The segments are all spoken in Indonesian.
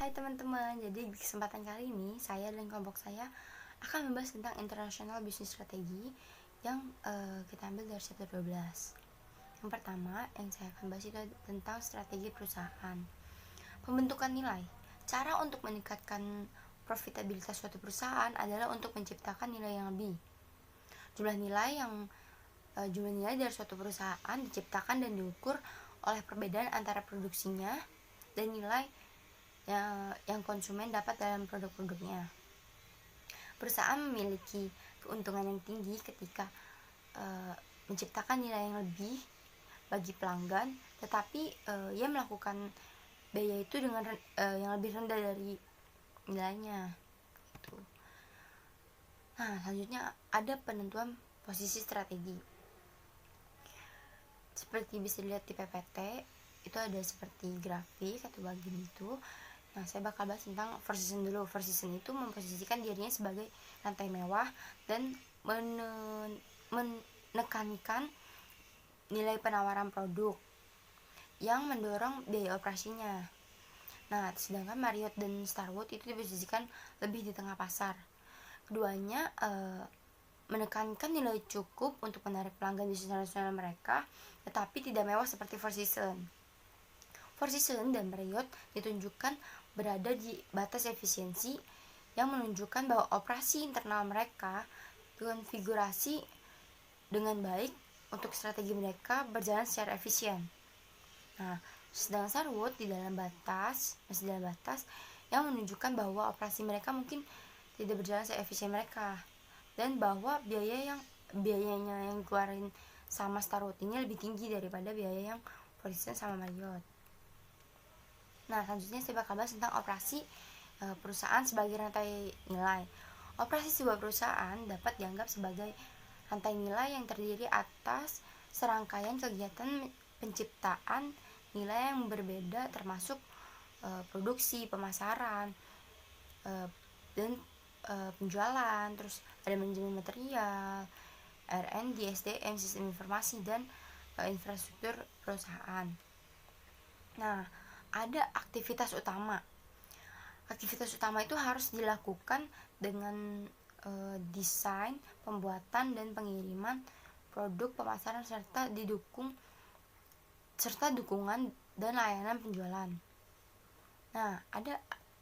Hai teman-teman, jadi di kesempatan kali ini saya dan kelompok saya akan membahas tentang International Business Strategy yang kita ambil dari chapter 12. Yang pertama yang saya akan bahas itu tentang strategi perusahaan. Pembentukan nilai. Cara untuk meningkatkan profitabilitas suatu perusahaan adalah untuk menciptakan nilai yang lebih. Jumlah nilai dari suatu perusahaan diciptakan dan diukur oleh perbedaan antara produksinya dan nilai yang konsumen dapat dalam produk-produknya. Perusahaan memiliki keuntungan yang tinggi ketika menciptakan nilai yang lebih bagi pelanggan, tetapi ia melakukan biaya itu dengan yang lebih rendah dari nilainya. Gitu. Nah, selanjutnya ada penentuan posisi strategi. Seperti bisa dilihat di PPT, itu ada seperti grafik atau bagian itu. Nah, saya bakal bahas tentang Four Seasons dulu. Four Seasons itu memposisikan dirinya sebagai rantai mewah dan menekankan nilai penawaran produk yang mendorong biaya operasinya. Nah, sedangkan Marriott dan Starwood itu diposisikan lebih di tengah pasar. Keduanya menekankan nilai cukup untuk menarik pelanggan bisnis nasional mereka, tetapi tidak mewah seperti Four Seasons. Four Seasons dan Marriott ditunjukkan berada di batas efisiensi yang menunjukkan bahwa operasi internal mereka dikonfigurasi dengan baik untuk strategi mereka berjalan secara efisien. Nah, sedang Starwood masih dalam batas yang menunjukkan bahwa operasi mereka mungkin tidak berjalan seefisien mereka dan bahwa biayanya yang dikeluarin sama Starwood ini lebih tinggi daripada biaya yang Four Seasons sama Marriott. Nah, selanjutnya saya bakal bahas tentang operasi perusahaan sebagai rantai nilai. Operasi sebuah perusahaan dapat dianggap sebagai rantai nilai yang terdiri atas serangkaian kegiatan penciptaan nilai yang berbeda termasuk produksi, pemasaran, dan penjualan, terus ada manajemen material, R&D, SDM, sistem informasi, dan infrastruktur perusahaan. Nah, ada aktivitas utama. Aktivitas utama itu harus dilakukan dengan desain, pembuatan, dan pengiriman produk, pemasaran, serta dukungan dan layanan penjualan. Nah,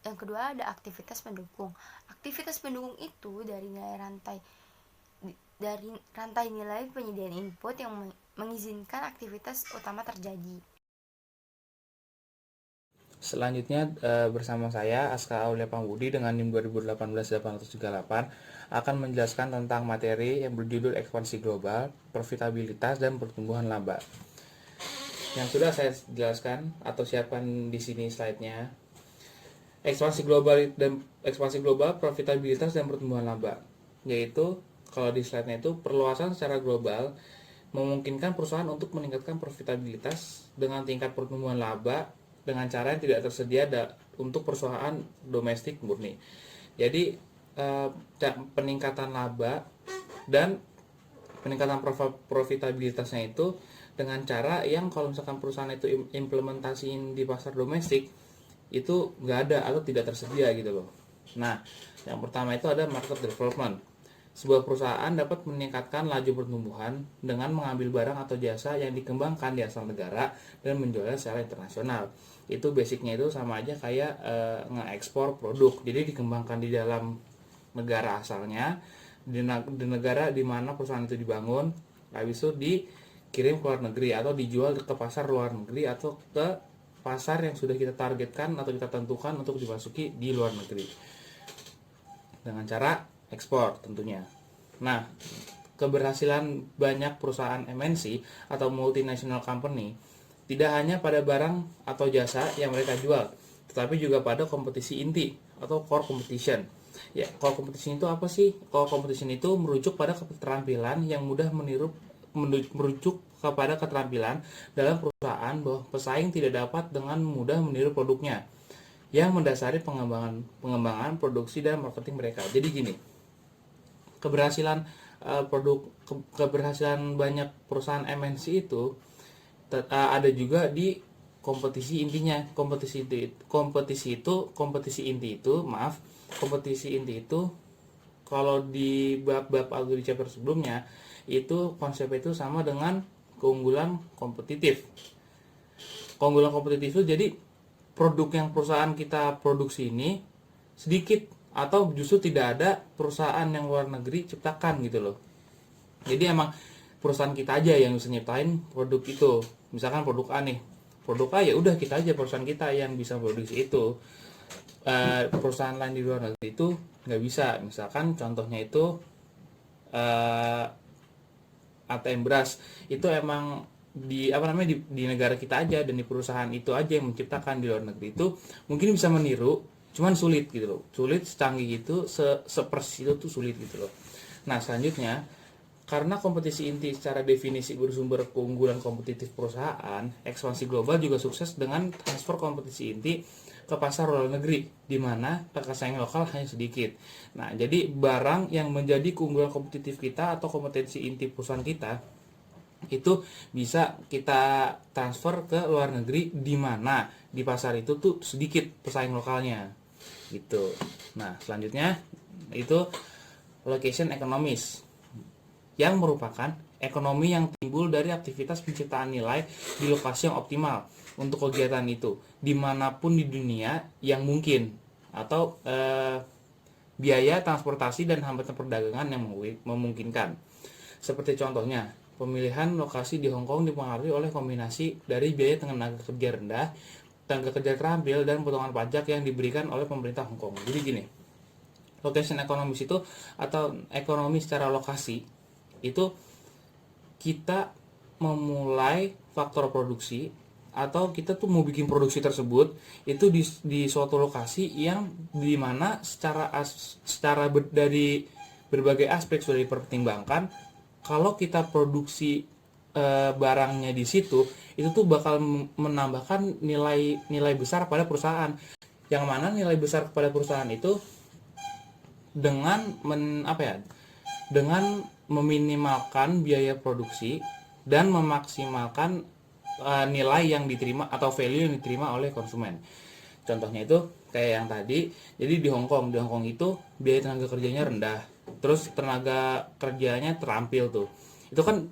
yang kedua ada aktivitas pendukung. Aktivitas pendukung itu dari rantai nilai penyediaan input yang mengizinkan aktivitas utama terjadi. Selanjutnya bersama saya Aska Aulia Pambudi dengan NIM 2018-838 akan menjelaskan tentang materi yang berjudul ekspansi global, profitabilitas, dan pertumbuhan laba. Yang sudah saya jelaskan atau siapkan di sini slide-nya. Ekspansi global, profitabilitas, dan pertumbuhan laba. Yaitu kalau di slide-nya itu perluasan secara global memungkinkan perusahaan untuk meningkatkan profitabilitas dengan tingkat pertumbuhan laba dengan cara yang tidak tersedia untuk perusahaan domestik murni. Jadi peningkatan laba dan peningkatan profitabilitasnya itu dengan cara yang kalau misalkan perusahaan itu implementasiin di pasar domestik itu nggak ada atau tidak tersedia gitu loh. Nah, yang pertama itu ada market development. Sebuah perusahaan dapat meningkatkan laju pertumbuhan dengan mengambil barang atau jasa yang dikembangkan di asal negara dan menjualnya secara internasional. Itu basicnya itu sama aja kayak nge-ekspor produk. Jadi dikembangkan di dalam negara asalnya, di negara di mana perusahaan itu dibangun, habis itu dikirim ke luar negeri atau dijual ke pasar luar negeri atau ke pasar yang sudah kita targetkan atau kita tentukan untuk dimasuki di luar negeri dengan cara ekspor tentunya. Nah, keberhasilan banyak perusahaan MNC atau multinational company tidak hanya pada barang atau jasa yang mereka jual, tetapi juga pada kompetisi inti atau core competition. Ya, core competition itu apa sih? Core competition itu merujuk pada keterampilan yang mudah merujuk kepada keterampilan dalam perusahaan bahwa pesaing tidak dapat dengan mudah meniru produknya yang mendasari pengembangan produksi dan marketing mereka. Jadi gini, keberhasilan banyak perusahaan MNC itu ada juga di kompetisi intinya. Kompetisi inti itu kalau di bab-bab algo di chapter sebelumnya itu konsepnya itu sama dengan keunggulan kompetitif. Keunggulan kompetitif itu jadi produk yang perusahaan kita produksi ini sedikit atau justru tidak ada perusahaan yang luar negeri ciptakan gitu loh. Jadi emang perusahaan kita aja yang bisa nyiptain produk itu. Misalkan produk A nih, produk A ya udah kita aja perusahaan kita yang bisa produksi itu. Perusahaan lain di luar negeri itu nggak bisa. Misalkan contohnya itu ATM beras itu emang di negara kita aja dan di perusahaan itu aja yang menciptakan. Di luar negeri itu mungkin bisa meniru, cuman sulit gitu loh, sulit secanggih itu, sepersis itu tuh sulit gitu loh. Nah selanjutnya, karena kompetisi inti secara definisi bersumber keunggulan kompetitif perusahaan, ekspansi global juga sukses dengan transfer kompetisi inti ke pasar luar negeri, di mana pesaing lokal hanya sedikit. Nah, jadi barang yang menjadi keunggulan kompetitif kita atau kompetensi inti perusahaan kita itu bisa kita transfer ke luar negeri, di mana di pasar itu tuh sedikit pesaing lokalnya gitu. Nah, selanjutnya itu location economies, yang merupakan ekonomi yang timbul dari aktivitas penciptaan nilai di lokasi yang optimal untuk kegiatan itu dimanapun di dunia yang mungkin, atau biaya transportasi dan hambatan perdagangan yang memungkinkan. Seperti contohnya, pemilihan lokasi di Hong Kong dipengaruhi oleh kombinasi dari biaya tenaga kerja rendah, tenaga kerja terampil, dan potongan pajak yang diberikan oleh pemerintah Hong Kong. Jadi gini, location economies itu atau ekonomi secara lokasi itu kita memulai faktor produksi, atau kita tuh mau bikin produksi tersebut itu di suatu lokasi yang dimana dari berbagai aspek sudah dipertimbangkan. Kalau kita produksi barangnya di situ, itu tuh bakal menambahkan nilai besar pada perusahaan, yang mana nilai besar kepada perusahaan itu dengan dengan meminimalkan biaya produksi dan memaksimalkan nilai yang diterima atau value yang diterima oleh konsumen. Contohnya itu kayak yang tadi. Jadi di Hong Kong itu biaya tenaga kerjanya rendah, terus tenaga kerjanya terampil tuh. Itu kan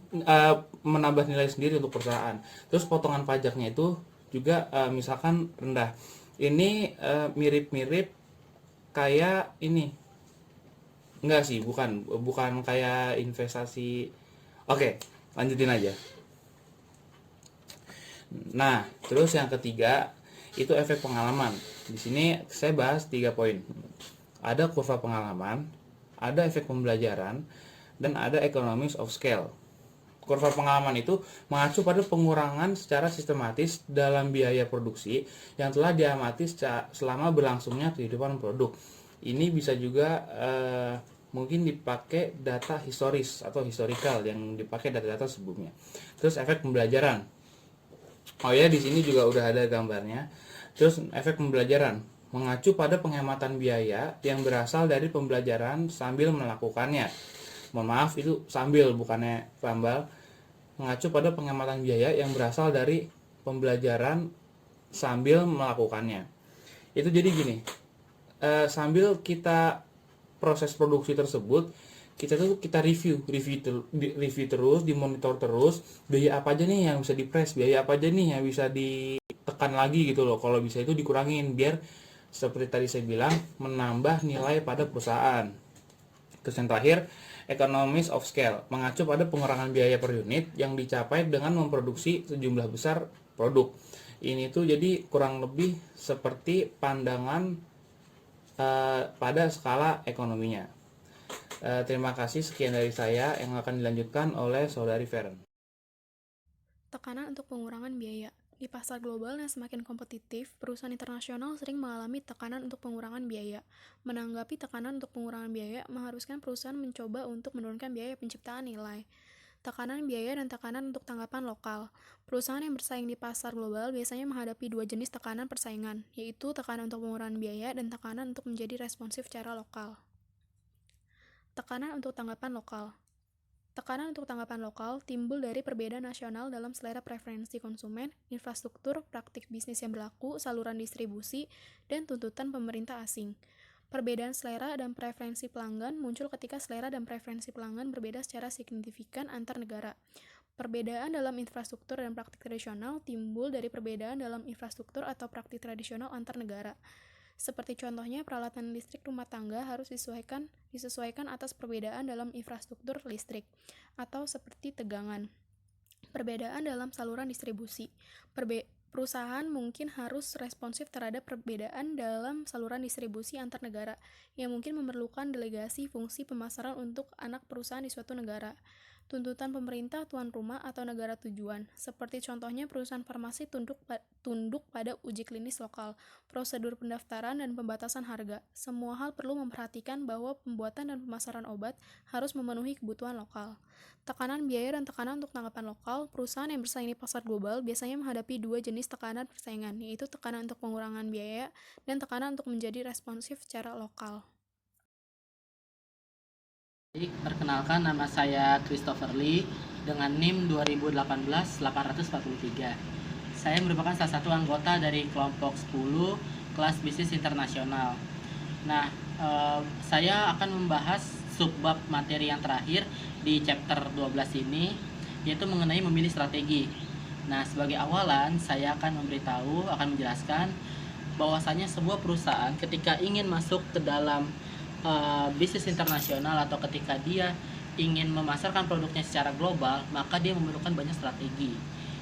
menambah nilai sendiri untuk perusahaan. Terus potongan pajaknya itu juga misalkan rendah. Ini mirip-mirip kayak ini. Enggak sih, bukan kayak investasi. Oke, lanjutin aja. Nah, terus yang ketiga itu efek pengalaman. Di sini saya bahas 3 poin. Ada kurva pengalaman, ada efek pembelajaran, dan ada economies of scale. Kurva pengalaman itu mengacu pada pengurangan secara sistematis dalam biaya produksi yang telah diamati selama berlangsungnya kehidupan produk. Ini bisa juga mungkin dipakai data historis atau historical yang dipakai data-data sebelumnya. Terus efek pembelajaran. Oh ya, di sini juga udah ada gambarnya. Terus efek pembelajaran mengacu pada penghematan biaya yang berasal dari pembelajaran sambil melakukannya. Mohon maaf, itu sambil bukannya tambal. Mengacu pada penghematan biaya yang berasal dari pembelajaran sambil melakukannya. Itu jadi gini, sambil kita proses produksi tersebut, kita review terus, dimonitor terus, biaya apa aja nih yang bisa dipress, biaya apa aja nih yang bisa ditekan lagi gitu loh. Kalau bisa itu dikurangin biar seperti tadi saya bilang menambah nilai pada perusahaan. Terus yang terakhir, economies of scale, mengacu pada pengurangan biaya per unit yang dicapai dengan memproduksi sejumlah besar produk. Ini tuh jadi kurang lebih seperti pandangan pada skala ekonominya. Terima kasih, sekian dari saya, yang akan dilanjutkan oleh Saudari Feren. Tekanan untuk pengurangan biaya. Di pasar global yang semakin kompetitif, perusahaan internasional sering mengalami tekanan untuk pengurangan biaya. Menanggapi tekanan untuk pengurangan biaya mengharuskan perusahaan mencoba untuk menurunkan biaya penciptaan nilai. Tekanan biaya dan tekanan untuk tanggapan lokal. Perusahaan yang bersaing di pasar global biasanya menghadapi dua jenis tekanan persaingan, yaitu tekanan untuk pengurangan biaya dan tekanan untuk menjadi responsif secara lokal. Tekanan untuk tanggapan lokal. Tekanan untuk tanggapan lokal timbul dari perbedaan nasional dalam selera preferensi konsumen, infrastruktur, praktik bisnis yang berlaku, saluran distribusi, dan tuntutan pemerintah asing. Perbedaan selera dan preferensi pelanggan muncul ketika selera dan preferensi pelanggan berbeda secara signifikan antar negara. Perbedaan dalam infrastruktur dan praktik tradisional timbul dari perbedaan dalam infrastruktur atau praktik tradisional antar negara. Seperti contohnya, peralatan listrik rumah tangga harus disesuaikan atas perbedaan dalam infrastruktur listrik, atau seperti tegangan. Perbedaan dalam saluran distribusi. Perusahaan mungkin harus responsif terhadap perbedaan dalam saluran distribusi antar negara, yang mungkin memerlukan delegasi fungsi pemasaran untuk anak perusahaan di suatu negara. Tuntutan pemerintah tuan rumah atau negara tujuan, seperti contohnya perusahaan farmasi tunduk pada uji klinis lokal, prosedur pendaftaran dan pembatasan harga. Semua hal perlu memperhatikan bahwa pembuatan dan pemasaran obat harus memenuhi kebutuhan lokal. Tekanan biaya dan tekanan untuk tanggapan lokal. Perusahaan yang bersaing di pasar global biasanya menghadapi dua jenis tekanan persaingan, yaitu tekanan untuk pengurangan biaya dan tekanan untuk menjadi responsif secara lokal. Perkenalkan, nama saya Christopher Lee dengan NIM 2018-843. Saya merupakan salah satu anggota dari kelompok 10 kelas bisnis internasional. Nah, saya akan membahas subbab materi yang terakhir di chapter 12 ini, yaitu mengenai memilih strategi. Nah, sebagai awalan saya akan menjelaskan bahwasanya sebuah perusahaan ketika ingin masuk ke dalam bisnis internasional atau ketika dia ingin memasarkan produknya secara global, maka dia memerlukan banyak strategi,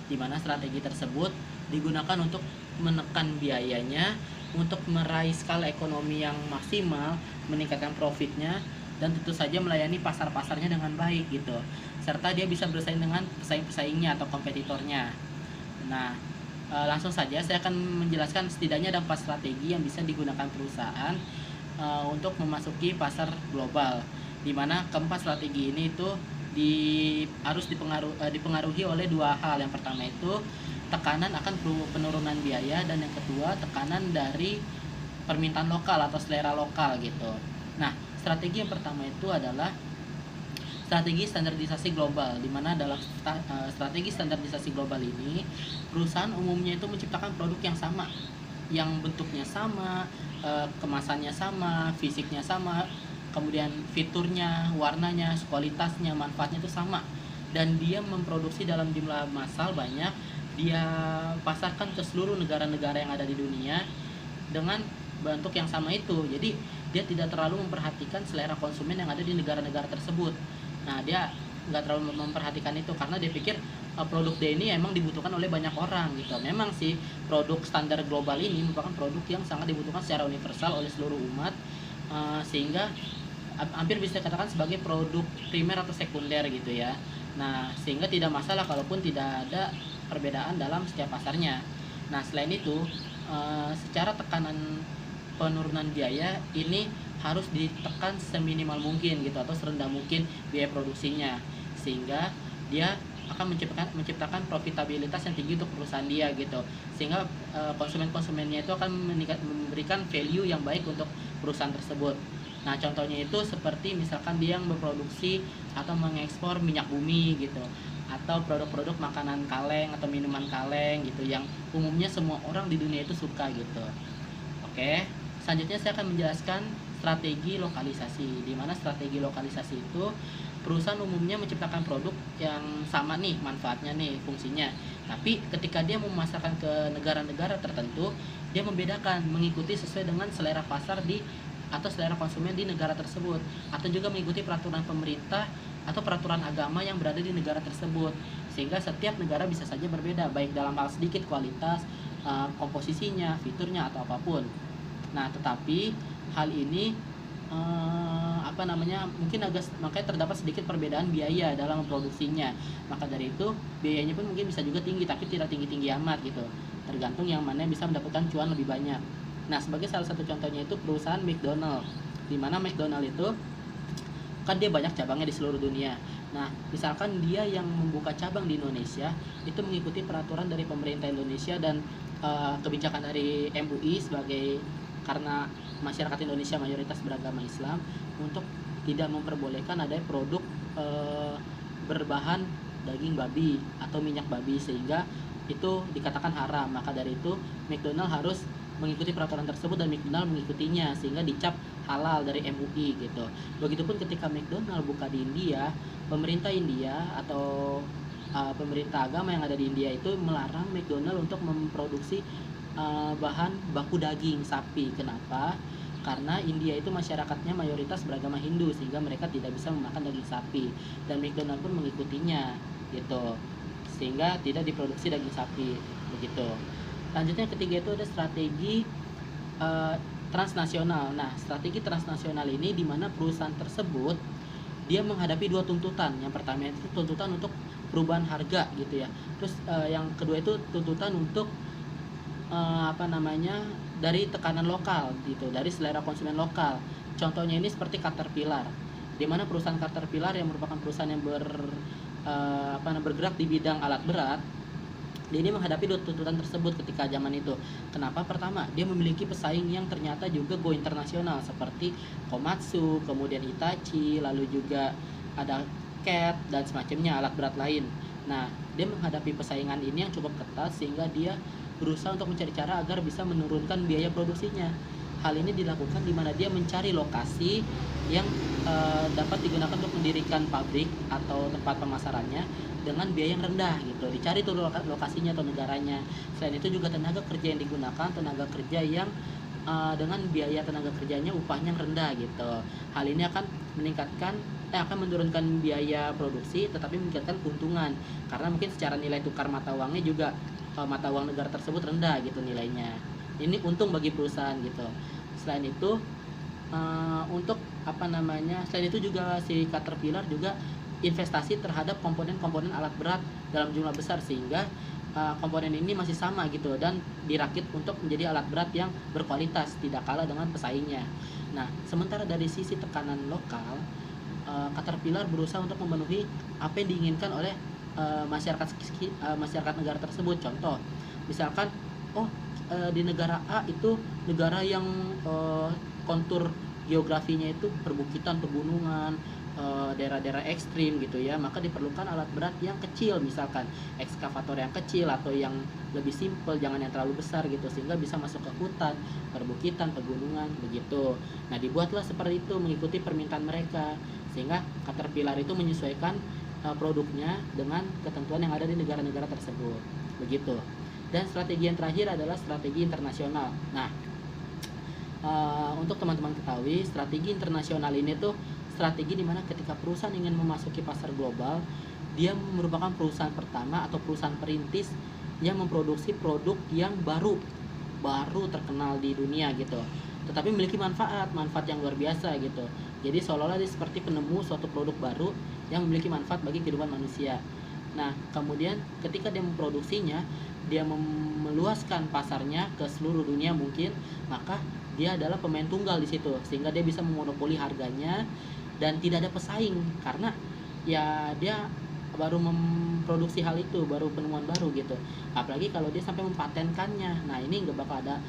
di mana strategi tersebut digunakan untuk menekan biayanya, untuk meraih skala ekonomi yang maksimal, meningkatkan profitnya, dan tentu saja melayani pasar-pasarnya dengan baik gitu, serta dia bisa bersaing dengan pesaing-pesaingnya atau kompetitornya. Nah, langsung saja saya akan menjelaskan setidaknya ada 4 strategi yang bisa digunakan perusahaan untuk memasuki pasar global, di mana keempat strategi ini itu harus dipengaruhi oleh dua hal. Yang pertama itu tekanan akan penurunan biaya, dan yang kedua tekanan dari permintaan lokal atau selera lokal gitu. Nah, strategi yang pertama itu adalah strategi standarisasi global, di mana dalam strategi standarisasi global ini perusahaan umumnya itu menciptakan produk yang sama, yang bentuknya sama, kemasannya sama, fisiknya sama, kemudian fiturnya, warnanya, kualitasnya, manfaatnya itu sama, dan dia memproduksi dalam jumlah massal banyak, dia pasarkan ke seluruh negara-negara yang ada di dunia dengan bentuk yang sama itu. Jadi dia tidak terlalu memperhatikan selera konsumen yang ada di negara-negara tersebut. Nah, dia nggak terlalu memperhatikan itu karena dia pikir produk dia ini emang dibutuhkan oleh banyak orang gitu. Memang sih produk standar global ini merupakan produk yang sangat dibutuhkan secara universal oleh seluruh umat, sehingga hampir bisa dikatakan sebagai produk primer atau sekunder gitu ya. Nah, sehingga tidak masalah kalaupun tidak ada perbedaan dalam setiap pasarnya. Nah, selain itu secara tekanan penurunan biaya ini harus ditekan seminimal mungkin gitu, atau serendah mungkin biaya produksinya, sehingga dia akan menciptakan profitabilitas yang tinggi untuk perusahaan dia gitu, sehingga konsumennya itu akan memberikan value yang baik untuk perusahaan tersebut. Nah, contohnya itu seperti misalkan dia yang memproduksi atau mengekspor minyak bumi gitu, atau produk-produk makanan kaleng atau minuman kaleng gitu, yang umumnya semua orang di dunia itu suka gitu. Oke, selanjutnya saya akan menjelaskan strategi lokalisasi, di mana strategi lokalisasi itu perusahaan umumnya menciptakan produk yang sama nih manfaatnya nih, fungsinya, tapi ketika dia memasarkan ke negara-negara tertentu, dia membedakan mengikuti sesuai dengan selera pasar atau selera konsumen di negara tersebut, atau juga mengikuti peraturan pemerintah atau peraturan agama yang berada di negara tersebut, sehingga setiap negara bisa saja berbeda, baik dalam hal sedikit kualitas, komposisinya, fiturnya, atau apapun. Nah, tetapi hal ini mungkin makanya terdapat sedikit perbedaan biaya dalam memproduksinya. Maka dari itu biayanya pun mungkin bisa juga tinggi, tapi tidak tinggi-tinggi amat gitu, tergantung yang mana bisa mendapatkan cuan lebih banyak. Nah, sebagai salah satu contohnya itu perusahaan McDonald, di mana McDonald itu kan dia banyak cabangnya di seluruh dunia. Nah, misalkan dia yang membuka cabang di Indonesia itu mengikuti peraturan dari pemerintah Indonesia dan kebijakan dari MUI, karena masyarakat Indonesia mayoritas beragama Islam, untuk tidak memperbolehkan ada produk berbahan daging babi atau minyak babi, sehingga itu dikatakan haram. Maka dari itu McDonald harus mengikuti peraturan tersebut dan McDonald mengikutinya sehingga dicap halal dari MUI gitu. Begitupun ketika McDonald buka di India, pemerintah India atau pemerintah agama yang ada di India itu melarang McDonald untuk memproduksi bahan baku daging sapi. Kenapa? Karena India itu masyarakatnya mayoritas beragama Hindu sehingga mereka tidak bisa memakan daging sapi, dan McDonald pun mengikutinya gitu, sehingga tidak diproduksi daging sapi begitu. Lanjutnya ketiga itu ada strategi transnasional. Nah, strategi transnasional ini di mana perusahaan tersebut dia menghadapi dua tuntutan. Yang pertama itu tuntutan untuk perubahan harga gitu ya. Terus yang kedua itu tuntutan untuk dari tekanan lokal gitu, dari selera konsumen lokal. Contohnya ini seperti Caterpillar, di mana perusahaan Caterpillar yang merupakan perusahaan yang bergerak di bidang alat berat, dia ini menghadapi dua tuntutan tersebut ketika zaman itu. Kenapa? Pertama, dia memiliki pesaing yang ternyata juga go internasional seperti Komatsu, kemudian Hitachi, lalu juga ada CAT dan semacamnya alat berat lain. Nah, dia menghadapi persaingan ini yang cukup ketat sehingga dia berusaha untuk mencari cara agar bisa menurunkan biaya produksinya. Hal ini dilakukan di mana dia mencari lokasi yang dapat digunakan untuk mendirikan pabrik atau tempat pemasarannya dengan biaya yang rendah gitu. Dicari tuh lokasinya atau negaranya. Selain itu juga tenaga kerja yang digunakan, tenaga kerja yang dengan biaya tenaga kerjanya upahnya yang rendah gitu. Hal ini akan menurunkan biaya produksi tetapi meningkatkan keuntungan, karena mungkin secara nilai tukar mata uangnya juga mata uang negara tersebut rendah gitu nilainya. Ini untung bagi perusahaan gitu. Selain itu selain itu juga si Caterpillar juga investasi terhadap komponen-komponen alat berat dalam jumlah besar sehingga komponen ini masih sama gitu dan dirakit untuk menjadi alat berat yang berkualitas, tidak kalah dengan pesaingnya. Nah, sementara dari sisi tekanan lokal, Caterpillar berusaha untuk memenuhi apa yang diinginkan oleh masyarakat negara tersebut. Contoh, misalkan di negara A itu negara yang kontur geografinya itu perbukitan, pegunungan, daerah-daerah ekstrim gitu ya, maka diperlukan alat berat yang kecil, misalkan ekskavator yang kecil atau yang lebih simpel, jangan yang terlalu besar gitu, sehingga bisa masuk ke hutan, perbukitan, pegunungan begitu. Nah, dibuatlah seperti itu mengikuti permintaan mereka, sehingga Caterpillar itu menyesuaikan produknya dengan ketentuan yang ada di negara-negara tersebut begitu. Dan strategi yang terakhir adalah strategi internasional. Nah, untuk teman-teman ketahui, strategi internasional ini tuh strategi dimana ketika perusahaan ingin memasuki pasar global, dia merupakan perusahaan pertama atau perusahaan perintis yang memproduksi produk yang baru terkenal di dunia gitu, tetapi memiliki manfaat yang luar biasa gitu. Jadi seolah-olah dia seperti penemu suatu produk baru yang memiliki manfaat bagi kehidupan manusia. Nah, kemudian ketika dia memproduksinya, dia meluaskan pasarnya ke seluruh dunia mungkin, maka dia adalah pemain tunggal di situ, sehingga dia bisa memonopoli harganya dan tidak ada pesaing, karena ya dia baru memproduksi hal itu, baru penemuan baru gitu. Apalagi kalau dia sampai mempatenkannya, nah ini nggak bakal ada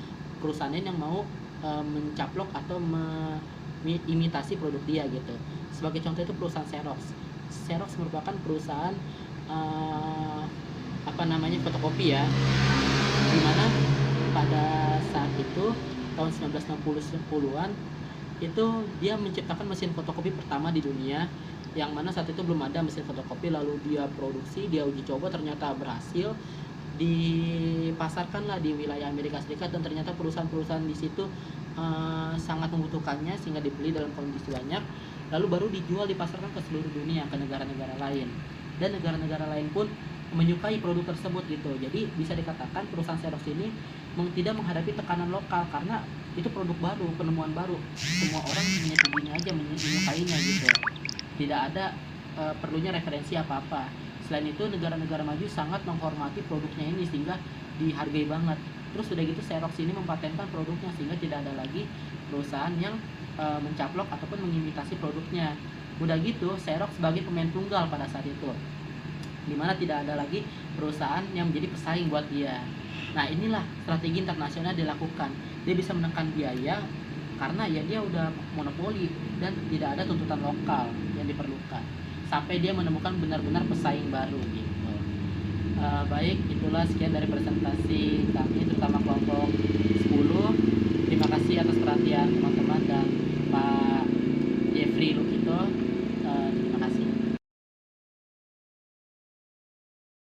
perusahaan yang mau mencaplok atau imitasi produk dia gitu. Sebagai contoh itu perusahaan Xerox merupakan perusahaan fotokopi ya, dimana pada saat itu tahun 1960-an itu dia menciptakan mesin fotokopi pertama di dunia, yang mana saat itu belum ada mesin fotokopi. Lalu dia produksi, dia uji coba, ternyata berhasil, dipasarkanlah di wilayah Amerika Serikat, dan ternyata perusahaan-perusahaan di situ sangat membutuhkannya sehingga dibeli dalam kondisi banyak, lalu baru dijual, dipasarkan ke seluruh dunia, ke negara-negara lain, dan negara-negara lain pun menyukai produk tersebut gitu. Jadi bisa dikatakan perusahaan Xerox ini tidak menghadapi tekanan lokal karena itu produk baru, penemuan baru, semua orang menyetujuinya aja, menyukainya gitu, tidak ada perlunya referensi apa-apa. Selain itu negara-negara maju sangat menghormati produknya ini sehingga dihargai banget. Terus udah gitu Xerox ini mempatenkan produknya sehingga tidak ada lagi perusahaan yang mencaplok ataupun mengimitasi produknya. Udah gitu Xerox sebagai pemain tunggal pada saat itu, dimana tidak ada lagi perusahaan yang menjadi pesaing buat dia. Nah, inilah strategi internasional dilakukan. Dia bisa menekan biaya karena ya dia udah monopoli dan tidak ada tuntutan lokal yang diperlukan. sampai dia menemukan benar-benar pesaing baru gitu. Baik, itulah sekian dari presentasi kami, terutama kelompok 10. Terima kasih atas perhatian teman-teman dan Pak Jeffrey Lukito.